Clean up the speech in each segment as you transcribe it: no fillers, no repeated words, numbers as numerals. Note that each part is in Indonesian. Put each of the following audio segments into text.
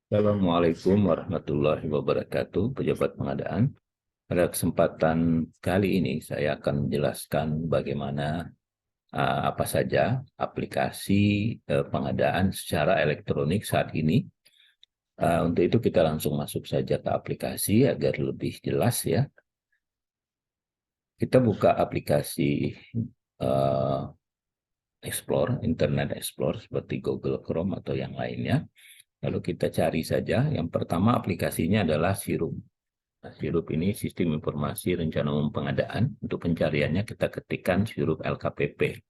Assalamualaikum warahmatullahi wabarakatuh, pejabat pengadaan. Pada kesempatan kali ini saya akan menjelaskan bagaimana apa saja aplikasi pengadaan secara elektronik saat ini. Untuk itu kita langsung masuk saja ke aplikasi agar lebih jelas ya. Kita buka aplikasi uh, Explore, Internet Explorer seperti Google Chrome atau yang lainnya. Lalu kita cari saja. Yang pertama aplikasinya adalah Sirum. Nah, Sirup ini sistem informasi rencana umum pengadaan. Untuk pencariannya kita ketikkan Sirup LKPP.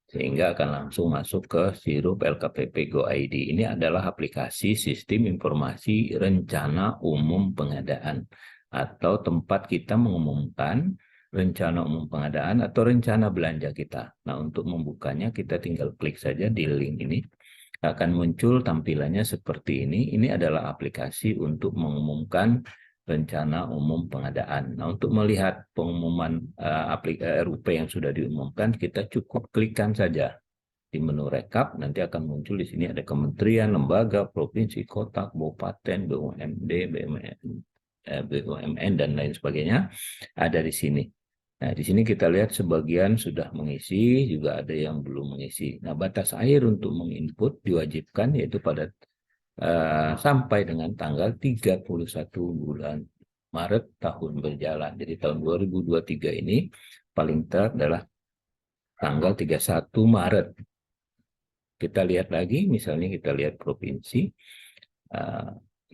Sehingga akan langsung masuk ke Sirup LKPP Go ID. Ini adalah aplikasi sistem informasi rencana umum pengadaan. Atau tempat kita mengumumkan rencana umum pengadaan atau rencana belanja kita. Nah, untuk membukanya kita tinggal klik saja di link ini. Akan muncul tampilannya seperti ini. Ini adalah aplikasi untuk mengumumkan rencana umum pengadaan. Nah, untuk melihat pengumuman RUP yang sudah diumumkan, kita cukup klikkan saja di menu rekap. Nanti akan muncul di sini ada kementerian, lembaga, provinsi, kota, kabupaten, BUMD, BUMN, dan lain sebagainya ada di sini. Nah, di sini kita lihat sebagian sudah mengisi, juga ada yang belum mengisi. Nah, batas akhir untuk menginput diwajibkan yaitu pada sampai dengan tanggal 31 bulan Maret tahun berjalan. Jadi tahun 2023 ini paling telat adalah tanggal 31 Maret. Kita lihat lagi, misalnya kita lihat provinsi,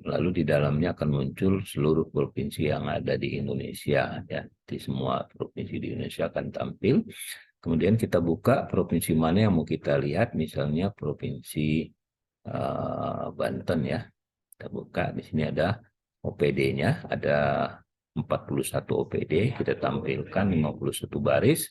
lalu di dalamnya akan muncul seluruh provinsi yang ada di Indonesia. Ya. Di semua provinsi di Indonesia akan tampil. Kemudian kita buka provinsi mana yang mau kita lihat, misalnya provinsi Banten ya. Kita buka, di sini ada OPD-nya, ada 41 OPD, kita tampilkan 51 baris,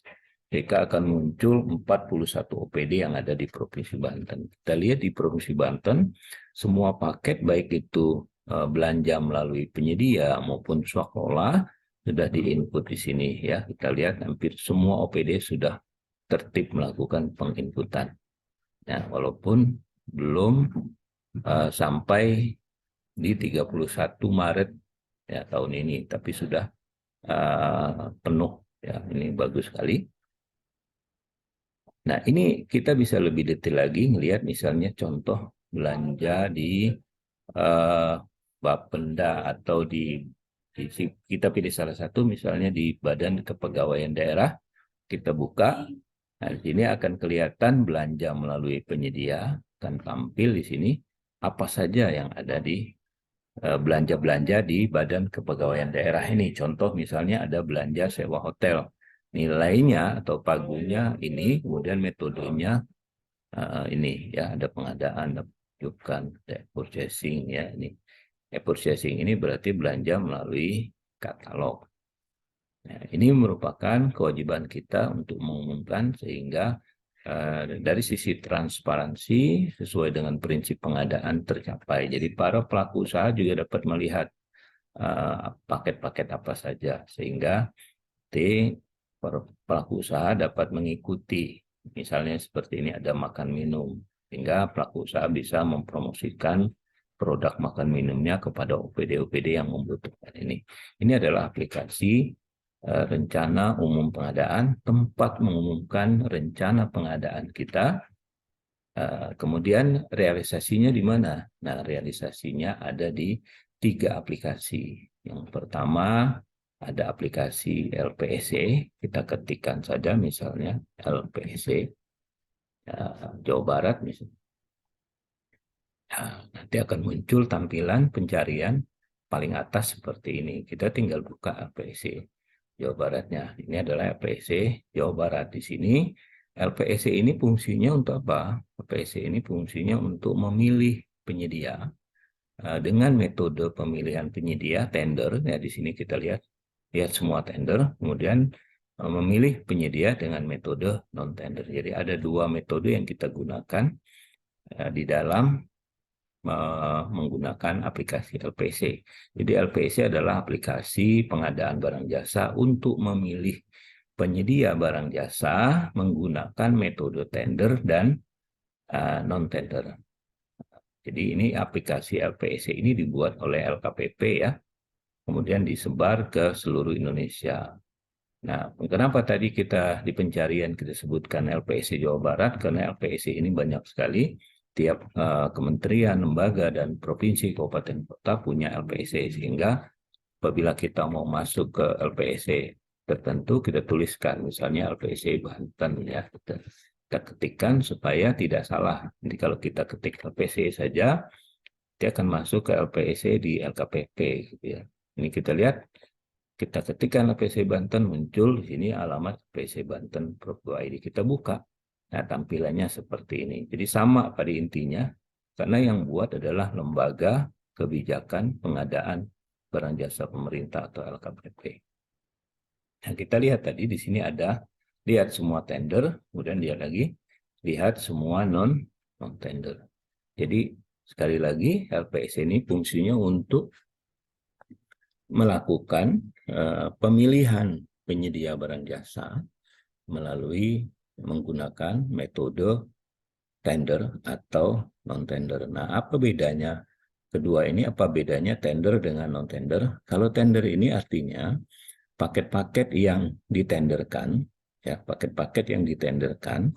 jika akan muncul 41 OPD yang ada di Provinsi Banten. Kita lihat di Provinsi Banten, semua paket baik itu belanja melalui penyedia maupun swakelola sudah diinput di sini ya. Kita lihat hampir semua OPD sudah tertib melakukan penginputan. Nah, walaupun belum sampai di 31 Maret ya tahun ini, tapi sudah penuh ya. Ini bagus sekali. Nah, ini kita bisa lebih detail lagi melihat misalnya contoh belanja di Bapenda atau di kita pilih salah satu misalnya di Badan Kepegawaian Daerah, kita buka. Nah, di sini akan kelihatan belanja melalui penyedia, akan tampil di sini apa saja yang ada di belanja-belanja di Badan Kepegawaian Daerah ini. Contoh misalnya ada belanja sewa hotel. Nilainya atau pagunya ini, kemudian metodenya ini ya, ada pengadaan, ada penunjukan, ada purchasing ya ini. Purchasing ini berarti belanja melalui katalog. Nah, ini merupakan kewajiban kita untuk mengumumkan sehingga dari sisi transparansi sesuai dengan prinsip pengadaan tercapai. Jadi para pelaku usaha juga dapat melihat paket-paket apa saja sehingga para pelaku usaha dapat mengikuti. Misalnya seperti ini ada makan minum sehingga pelaku usaha bisa mempromosikan produk makan minumnya kepada OPD-OPD yang membutuhkan ini. Ini adalah aplikasi rencana umum pengadaan, tempat mengumumkan rencana pengadaan kita. Kemudian realisasinya di mana? Nah, realisasinya ada di 3 aplikasi. Yang pertama ada aplikasi LPSC, kita ketikkan saja misalnya LPSC Jawa Barat misalnya. Nah, nanti akan muncul tampilan pencarian paling atas seperti ini. Kita tinggal buka LPSC Jawa Baratnya. Ini adalah LPSC Jawa Barat. Di sini LPSC ini fungsinya untuk apa? LPSC ini fungsinya untuk memilih penyedia dengan metode pemilihan penyedia tender. Ya, di sini kita lihat semua tender. Kemudian memilih penyedia dengan metode non tender. Jadi ada 2 metode yang kita gunakan di dalam menggunakan aplikasi LPC. Jadi LPC adalah aplikasi pengadaan barang jasa untuk memilih penyedia barang jasa menggunakan metode tender dan non-tender. Jadi ini aplikasi LPSC ini dibuat oleh LKPP ya, kemudian disebar ke seluruh Indonesia. Nah, kenapa tadi kita di pencarian kita sebutkan LPSC Jawa Barat? Karena LPSC ini banyak sekali, tiap kementerian, lembaga, dan provinsi, kabupaten, kota punya LPSC, sehingga apabila kita mau masuk ke LPSC tertentu, kita tuliskan misalnya LPSC Banten ya, kita ketikkan supaya tidak salah. Jadi kalau kita ketik LPSC saja, dia akan masuk ke LPSC di LKPP gitu ya. Ini kita lihat, kita ketikkan LPSC Banten, muncul di sini alamat LPSC Banten Pro.id, kita buka. Nah, tampilannya seperti ini. Jadi sama pada intinya, karena yang buat adalah Lembaga Kebijakan Pengadaan Barang Jasa Pemerintah atau LKPP. Nah, kita lihat tadi di sini ada, lihat semua tender, kemudian dia lagi lihat semua non-tender. Jadi sekali lagi LPSC ini fungsinya untuk melakukan pemilihan penyedia barang jasa melalui menggunakan metode tender atau non-tender. Nah, apa bedanya kedua ini? Apa bedanya tender dengan non-tender? Kalau tender ini artinya paket-paket yang ditenderkan, ya, paket-paket yang ditenderkan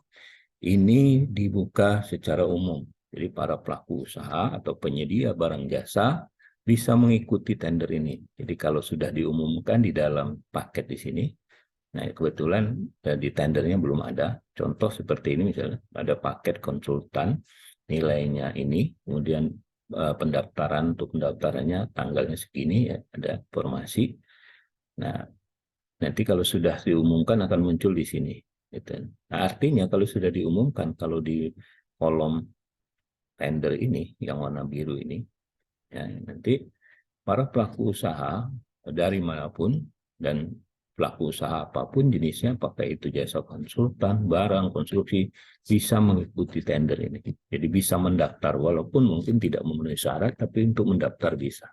ini dibuka secara umum. Jadi para pelaku usaha atau penyedia barang jasa bisa mengikuti tender ini. Jadi kalau sudah diumumkan di dalam paket di sini, nah kebetulan di tendernya belum ada. Contoh seperti ini misalnya, ada paket konsultan, nilainya ini, kemudian pendaftaran, untuk pendaftarannya tanggalnya segini, ya, ada informasi. Nah, nanti kalau sudah diumumkan akan muncul di sini. Gitu. Nah, artinya kalau sudah diumumkan, kalau di kolom tender ini, yang warna biru ini, ya, nanti para pelaku usaha dari manapun dan pelaku usaha apapun jenisnya, apakah itu jasa konsultan, barang, konstruksi, bisa mengikuti tender ini. Jadi bisa mendaftar, walaupun mungkin tidak memenuhi syarat, tapi untuk mendaftar bisa.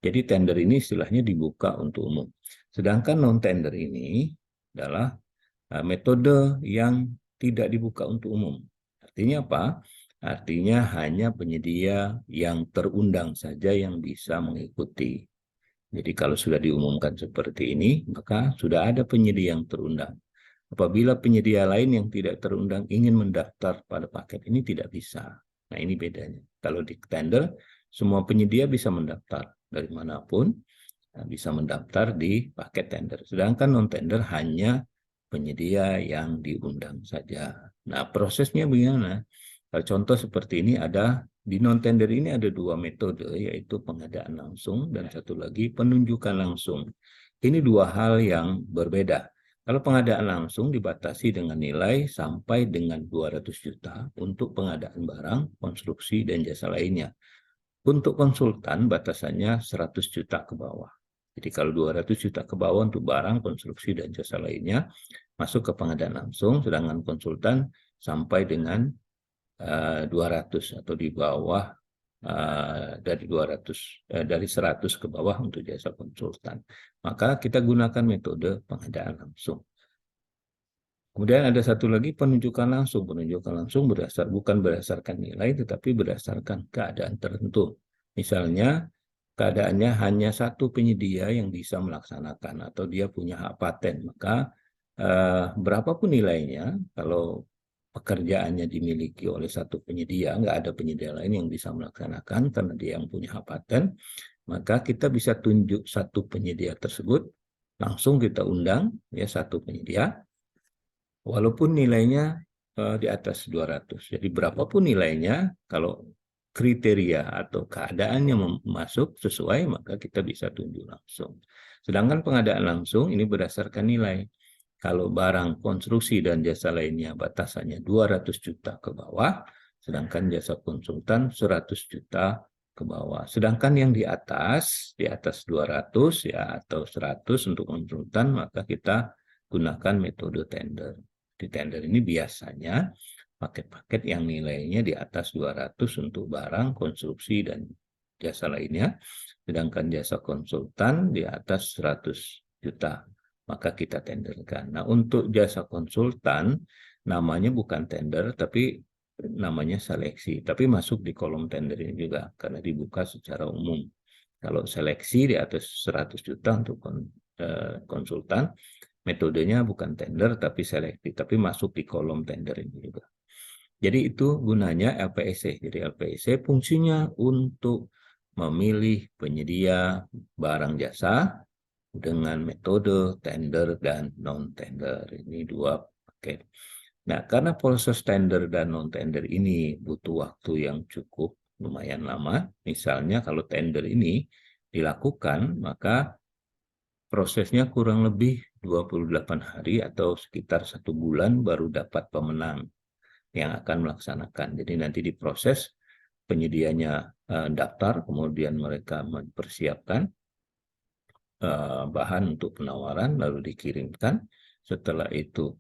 Jadi tender ini istilahnya dibuka untuk umum. Sedangkan non-tender ini adalah metode yang tidak dibuka untuk umum. Artinya apa? Artinya hanya penyedia yang terundang saja yang bisa mengikuti. Jadi kalau sudah diumumkan seperti ini, maka sudah ada penyedia yang terundang. Apabila penyedia lain yang tidak terundang ingin mendaftar pada paket ini, tidak bisa. Nah, ini bedanya. Kalau di tender, semua penyedia bisa mendaftar dari manapun, bisa mendaftar di paket tender. Sedangkan non-tender hanya penyedia yang diundang saja. Nah, prosesnya bagaimana? Contoh seperti ini ada, di non-tender ini ada dua metode, yaitu pengadaan langsung dan satu lagi penunjukan langsung. Ini dua hal yang berbeda. Kalau pengadaan langsung dibatasi dengan nilai sampai dengan 200 juta untuk pengadaan barang, konstruksi, dan jasa lainnya. Untuk konsultan batasannya 100 juta ke bawah. Jadi kalau 200 juta ke bawah untuk barang, konstruksi, dan jasa lainnya, masuk ke pengadaan langsung, sedangkan konsultan sampai dengan 200 atau di bawah dari 200 dari 100 ke bawah untuk jasa konsultan. Maka kita gunakan metode pengadaan langsung. Kemudian ada satu lagi penunjukan langsung. Penunjukan langsung bukan berdasarkan nilai, tetapi berdasarkan keadaan tertentu. Misalnya keadaannya hanya satu penyedia yang bisa melaksanakan atau dia punya hak paten, maka berapapun nilainya, kalau pekerjaannya dimiliki oleh satu penyedia, nggak ada penyedia lain yang bisa melaksanakan karena dia yang punya hak paten, maka kita bisa tunjuk satu penyedia tersebut, langsung kita undang ya satu penyedia, walaupun nilainya di atas 200. Jadi berapapun nilainya, kalau kriteria atau keadaannya masuk sesuai, maka kita bisa tunjuk langsung. Sedangkan pengadaan langsung ini berdasarkan nilai. Kalau barang konstruksi dan jasa lainnya batasannya 200 juta ke bawah, sedangkan jasa konsultan 100 juta ke bawah. Sedangkan yang di atas 200 ya atau 100 untuk konsultan, maka kita gunakan metode tender. Di tender ini biasanya paket-paket yang nilainya di atas 200 untuk barang, konstruksi, dan jasa lainnya. Sedangkan jasa konsultan di atas 100 juta. Maka kita tenderkan. Nah, untuk jasa konsultan, namanya bukan tender, tapi namanya seleksi, tapi masuk di kolom tender ini juga karena dibuka secara umum. Kalau seleksi di atas 100 juta untuk konsultan, metodenya bukan tender tapi seleksi, tapi masuk di kolom tender ini juga. Jadi itu gunanya LPSC. Jadi LPSC fungsinya untuk memilih penyedia barang jasa dengan metode tender dan non-tender. Ini dua paket. Nah, karena proses tender dan non-tender ini butuh waktu yang cukup lumayan lama, misalnya kalau tender ini dilakukan, maka prosesnya kurang lebih 28 hari atau sekitar 1 bulan baru dapat pemenang yang akan melaksanakan. Jadi nanti diproses, penyedianya daftar, kemudian mereka mempersiapkan bahan untuk penawaran, lalu dikirimkan. Setelah itu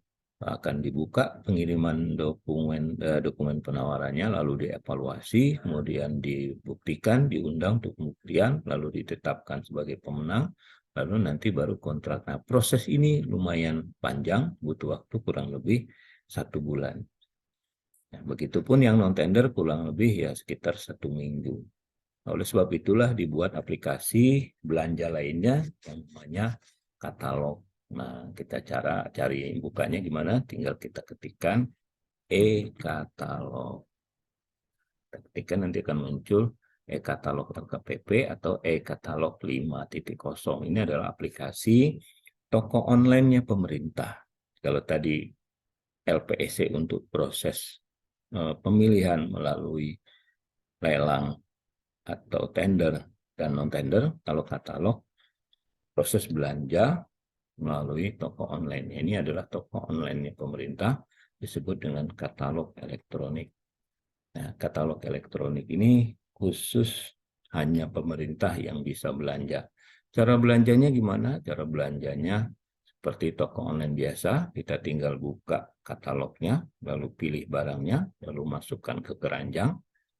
akan dibuka pengiriman dokumen penawarannya, lalu dievaluasi, kemudian dibuktikan, diundang untuk pembuktian, lalu ditetapkan sebagai pemenang, lalu nanti baru kontrak. Nah, proses ini lumayan panjang, butuh waktu kurang lebih 1 bulan. Nah, begitupun yang non-tender kurang lebih ya sekitar 1 minggu. Oleh sebab itulah dibuat aplikasi belanja lainnya yang namanya katalog. Nah, kita cari bukanya gimana? Tinggal kita ketikkan e-katalog. Ketika nanti akan muncul e-katalog LKPP atau e-katalog 5.0. Ini adalah aplikasi toko online-nya pemerintah. Kalau tadi LPSC untuk proses pemilihan melalui lelang atau tender dan non-tender, kalau katalog proses belanja melalui toko online. Ini adalah toko online pemerintah disebut dengan katalog elektronik. Nah, katalog elektronik ini khusus hanya pemerintah yang bisa belanja. Cara belanjanya gimana? Cara belanjanya seperti toko online biasa, kita tinggal buka katalognya, lalu pilih barangnya, lalu masukkan ke keranjang,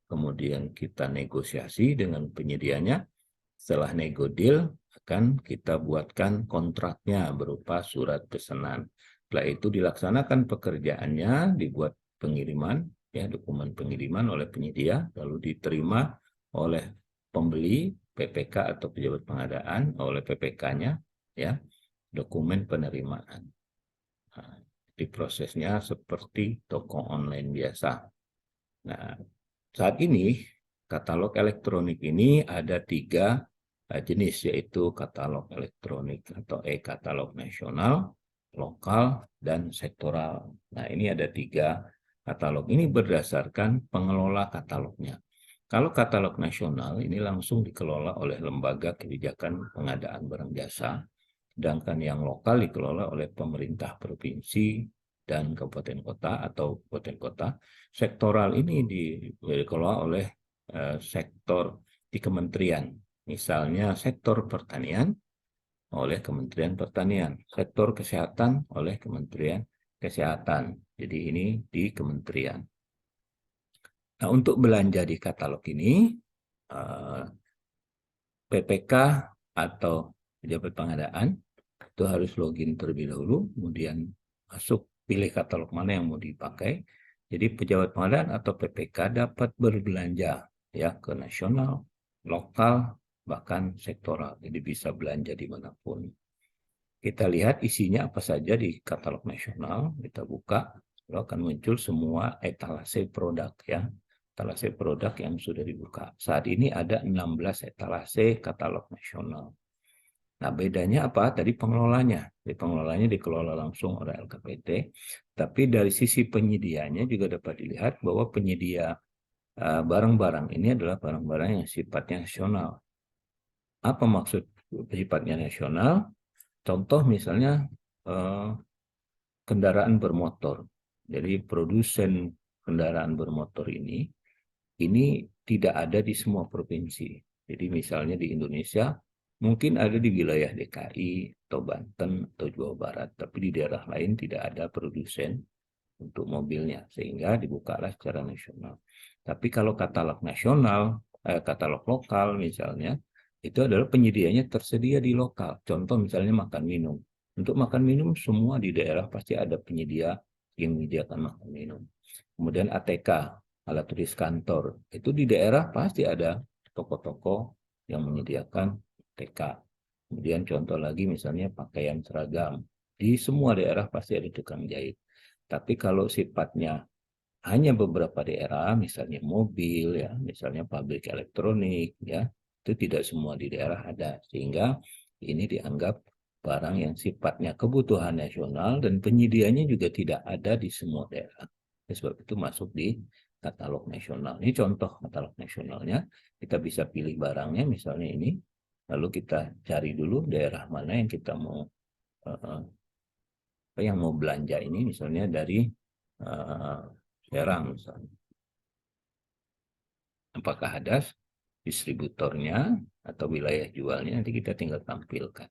kemudian kita negosiasi dengan penyedianya. Setelah nego deal, akan kita buatkan kontraknya berupa surat pesanan. Setelah itu dilaksanakan pekerjaannya, dibuat pengiriman, ya dokumen pengiriman oleh penyedia, lalu diterima oleh pembeli PPK atau pejabat pengadaan oleh PPK-nya, ya dokumen penerimaan. Nah, di prosesnya seperti toko online biasa. Nah, saat ini katalog elektronik ini ada 3 jenis, yaitu katalog elektronik atau e-katalog nasional, lokal, dan sektoral. Nah, ini ada 3 katalog. Ini berdasarkan pengelola katalognya. Kalau katalog nasional ini langsung dikelola oleh lembaga kebijakan pengadaan barang jasa, sedangkan yang lokal dikelola oleh pemerintah provinsi dan kabupaten kota atau kabupaten kota. Sektoral ini dikelola oleh sektor di kementerian. Misalnya sektor pertanian oleh Kementerian Pertanian, sektor kesehatan oleh Kementerian Kesehatan. Jadi ini di kementerian. Nah, untuk belanja di katalog ini, PPK atau pejabat pengadaan itu harus login terlebih dahulu, kemudian masuk pilih katalog mana yang mau dipakai. Jadi pejabat pengadaan atau PPK dapat berbelanja ya ke nasional, lokal, bahkan sektoral. Jadi bisa belanja dimanapun. Kita lihat isinya apa saja di katalog nasional, kita buka, lalu akan muncul semua etalase produk ya. Etalase produk yang sudah dibuka. Saat ini ada 16 etalase katalog nasional. Nah, bedanya apa? Tadi pengelolanya. Jadi pengelolanya dikelola langsung oleh LKPT, tapi dari sisi penyedianya juga dapat dilihat bahwa penyedia barang-barang ini adalah barang-barang yang sifatnya nasional. Apa maksud sifatnya nasional? Contoh misalnya kendaraan bermotor. Jadi produsen kendaraan bermotor ini tidak ada di semua provinsi. Jadi misalnya di Indonesia mungkin ada di wilayah DKI atau Banten atau Jawa Barat, tapi di daerah lain tidak ada produsen untuk mobilnya, sehingga dibukalah secara nasional. Tapi kalau katalog nasional, katalog lokal misalnya, itu adalah penyedianya tersedia di lokal. Contoh misalnya makan minum. Untuk makan minum semua di daerah pasti ada penyedia yang menyediakan makan minum. Kemudian ATK, alat tulis kantor. Itu di daerah pasti ada toko-toko yang menyediakan ATK. Kemudian contoh lagi misalnya pakaian seragam. Di semua daerah pasti ada tukang jahit. Tapi kalau sifatnya hanya beberapa daerah, misalnya mobil, ya, misalnya pabrik elektronik, ya, itu tidak semua di daerah ada. Sehingga ini dianggap barang yang sifatnya kebutuhan nasional dan penyediaannya juga tidak ada di semua daerah. Sebab itu masuk di katalog nasional. Ini contoh katalog nasionalnya. Kita bisa pilih barangnya, misalnya ini. Lalu kita cari dulu daerah mana yang kita mau yang mau belanja ini, misalnya dari Serang misalnya. Apakah ada distributornya atau wilayah jualnya, nanti kita tinggal tampilkan.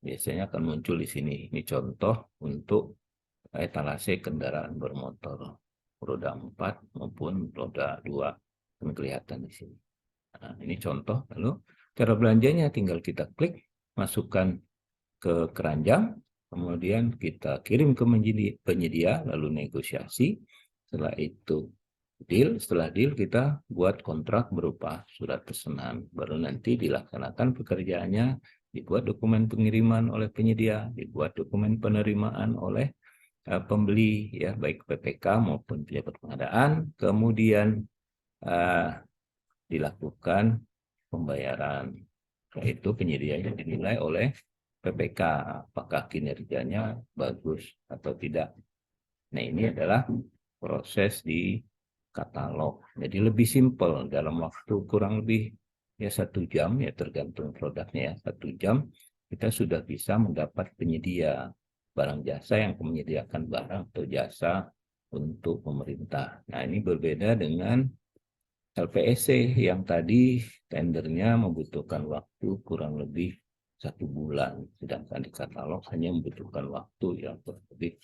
Biasanya akan muncul di sini. Ini contoh untuk etalase kendaraan bermotor roda 4 maupun roda 2 akan kelihatan di sini. Nah, ini contoh. Lalu cara belanjanya tinggal kita klik, masukkan ke keranjang, kemudian kita kirim ke penyedia, lalu negosiasi. Setelah itu deal, setelah deal kita buat kontrak berupa surat pesanan. Baru nanti dilaksanakan pekerjaannya, dibuat dokumen pengiriman oleh penyedia, dibuat dokumen penerimaan oleh pembeli, ya, baik PPK maupun pejabat pengadaan, kemudian dilakukan pembayaran. Yaitu penyedianya dinilai oleh PPK, apakah kinerjanya bagus atau tidak. Nah, ini adalah proses di katalog. Jadi lebih simpel, dalam waktu kurang lebih ya 1 jam, ya tergantung produknya ya, 1 jam kita sudah bisa mendapat penyedia barang jasa yang menyediakan barang atau jasa untuk pemerintah. Nah, ini berbeda dengan LPSC yang tadi tendernya membutuhkan waktu kurang lebih 1 bulan, sedangkan di katalog hanya membutuhkan waktu yang kurang lebih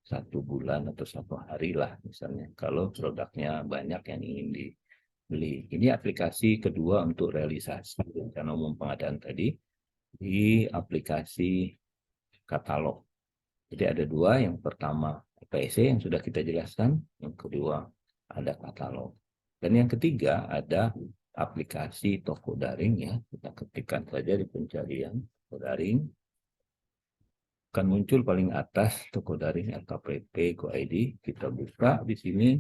1 bulan atau 1 hari lah misalnya. Kalau produknya banyak yang ingin dibeli. Ini aplikasi kedua untuk realisasi rencana umum pengadaan tadi di aplikasi katalog. Jadi ada 2, yang pertama LPSC yang sudah kita jelaskan, yang kedua ada katalog. Dan yang ketiga ada aplikasi toko daring, ya. Kita ketikkan saja di pencarian toko daring. Akan muncul paling atas toko daring LKPP Go ID. Kita buka di sini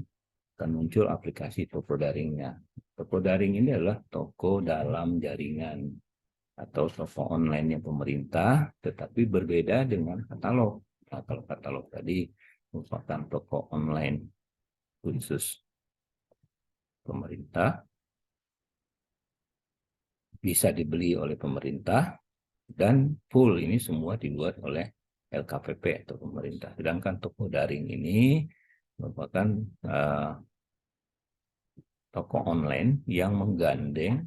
akan muncul aplikasi toko daringnya. Toko daring ini adalah toko dalam jaringan atau toko online yang pemerintah, tetapi berbeda dengan katalog. Nah, kalau katalog tadi merupakan toko online khusus pemerintah, bisa dibeli oleh pemerintah, dan full ini semua dibuat oleh LKPP atau pemerintah. Sedangkan toko daring ini merupakan toko online yang menggandeng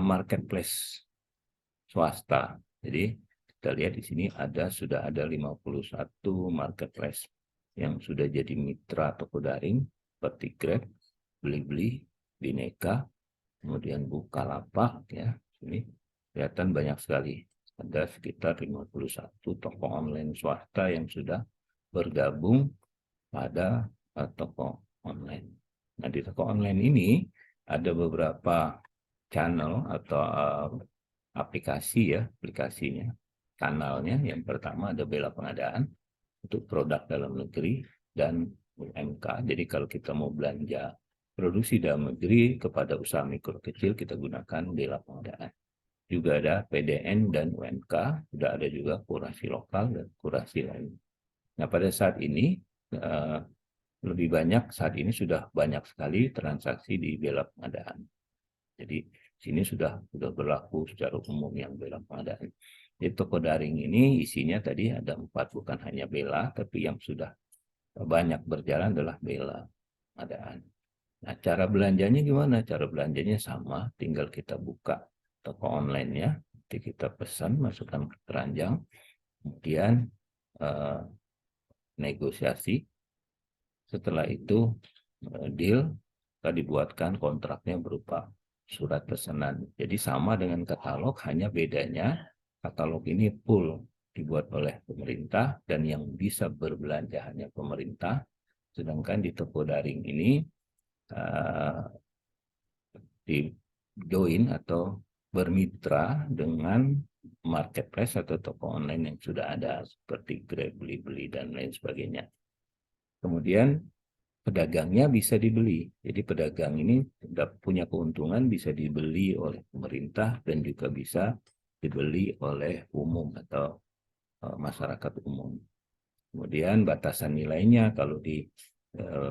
marketplace swasta. Jadi kita lihat di sini sudah ada 51 marketplace yang sudah jadi mitra toko daring seperti Grab, Blibli, Bineka, kemudian Bukalapak, ya. Ini kelihatan banyak sekali. Ada sekitar 51 toko online swasta yang sudah bergabung pada toko online. Nah, di toko online ini ada beberapa channel atau aplikasi, ya, aplikasinya, kanalnya. Yang pertama ada Bela Pengadaan untuk produk dalam negeri dan UMK. Jadi kalau kita mau belanja produksi dalam negeri kepada usaha mikro kecil, kita gunakan Bela Pengadaan. Juga ada PDN dan UMK, sudah ada juga kurasi lokal dan kurasi lain. Nah, pada saat ini lebih banyak, saat ini sudah banyak sekali transaksi di Bela Pengadaan. Jadi sini sudah berlaku secara umum yang Bela Pengadaan. Jadi toko daring ini isinya tadi ada 4, bukan hanya Bela, tapi yang sudah banyak berjalan adalah Bela Pengadaan. Nah, cara belanjanya gimana? Cara belanjanya sama, tinggal kita buka toko online-nya, nanti kita pesan, masukkan ke keranjang, kemudian negosiasi. Setelah itu deal, kita dibuatkan kontraknya berupa surat pesanan. Jadi sama dengan katalog, hanya bedanya katalog ini full dibuat oleh pemerintah dan yang bisa berbelanja hanya pemerintah. Sedangkan di toko daring ini di join atau bermitra dengan marketplace atau toko online yang sudah ada seperti Grab, Blibli, dan lain sebagainya. Kemudian pedagangnya bisa dibeli. Jadi pedagang ini punya keuntungan bisa dibeli oleh pemerintah dan juga bisa dibeli oleh umum atau masyarakat umum. Kemudian batasan nilainya kalau di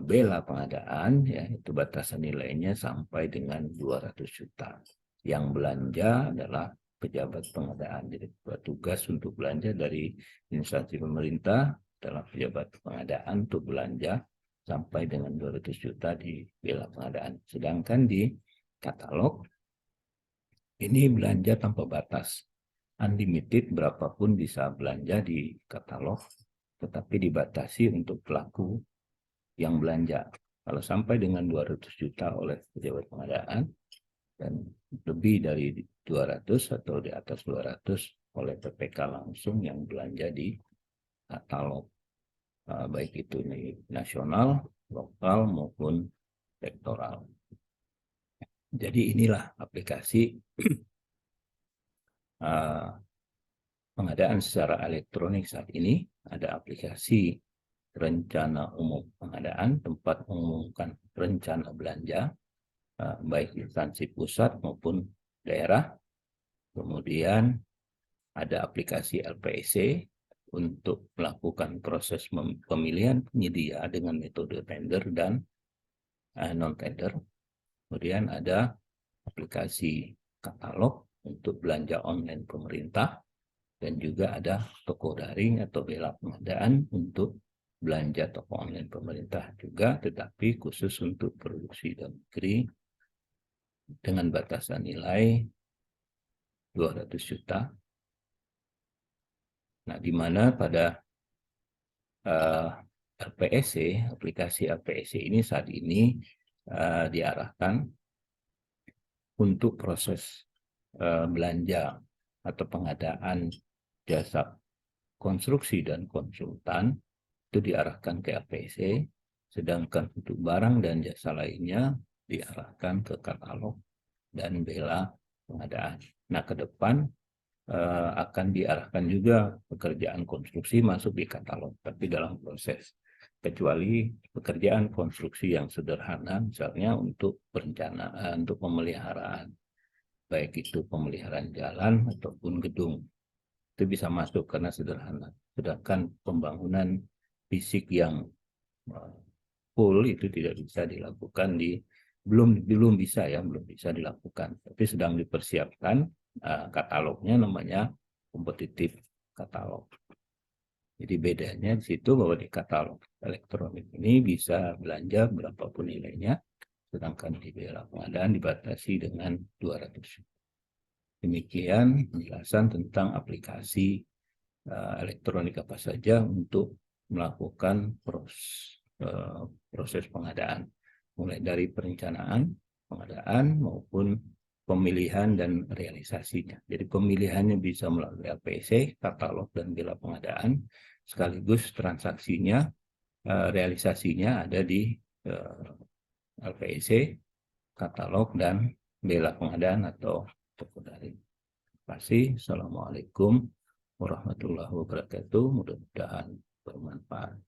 bela pengadaan ya itu batasan nilainya sampai dengan 200 juta. Yang belanja adalah pejabat pengadaan. Jadi petugas untuk belanja dari instansi pemerintah adalah pejabat pengadaan untuk belanja sampai dengan 200 juta di bela pengadaan. Sedangkan di katalog ini belanja tanpa batas. Unlimited berapapun bisa belanja di katalog, tetapi dibatasi untuk pelaku yang belanja. Kalau sampai dengan 200 juta oleh pejabat pengadaan dan lebih dari 200 atau di atas 200 oleh PPK langsung yang belanja di katalog, baik itu nasional, lokal maupun sektoral. Jadi inilah aplikasi pengadaan secara elektronik saat ini. Ada aplikasi rencana umum pengadaan, tempat mengumumkan rencana belanja, baik instansi pusat maupun daerah. Kemudian ada aplikasi LPSC untuk melakukan proses pemilihan penyedia dengan metode tender dan non-tender. Kemudian ada aplikasi katalog untuk belanja online pemerintah, dan juga ada toko daring atau bela pengadaan untuk belanja toko online pemerintah juga, tetapi khusus untuk produksi dalam negeri dengan batasan nilai 200 juta. Nah, di mana pada LPSC, aplikasi LPSC ini saat ini diarahkan untuk proses belanja atau pengadaan jasa konstruksi dan konsultan itu diarahkan ke LPSC, sedangkan untuk barang dan jasa lainnya diarahkan ke katalog dan bela pengadaan. Nah, ke depan akan diarahkan juga pekerjaan konstruksi masuk di katalog, tapi dalam proses, kecuali pekerjaan konstruksi yang sederhana, misalnya untuk perencanaan, untuk pemeliharaan, baik itu pemeliharaan jalan ataupun gedung, itu bisa masuk karena sederhana. Sedangkan pembangunan fisik yang full itu tidak bisa dilakukan belum bisa dilakukan, tapi sedang dipersiapkan katalognya, namanya kompetitif katalog. Jadi bedanya di situ bahwa di katalog elektronik ini bisa belanja berapapun nilainya, sedangkan di bela pengadaan dibatasi dengan 200 juta. Demikian penjelasan tentang aplikasi elektronik apa saja untuk melakukan proses pengadaan, mulai dari perencanaan, pengadaan, maupun pemilihan dan realisasinya. Jadi pemilihannya bisa melalui LPSC, katalog, dan bela pengadaan, sekaligus transaksinya, realisasinya ada di LPSC, katalog, dan bela pengadaan atau toko daring. Terima kasih. Assalamualaikum warahmatullahi wabarakatuh. Mudah-mudahan bermanfaat.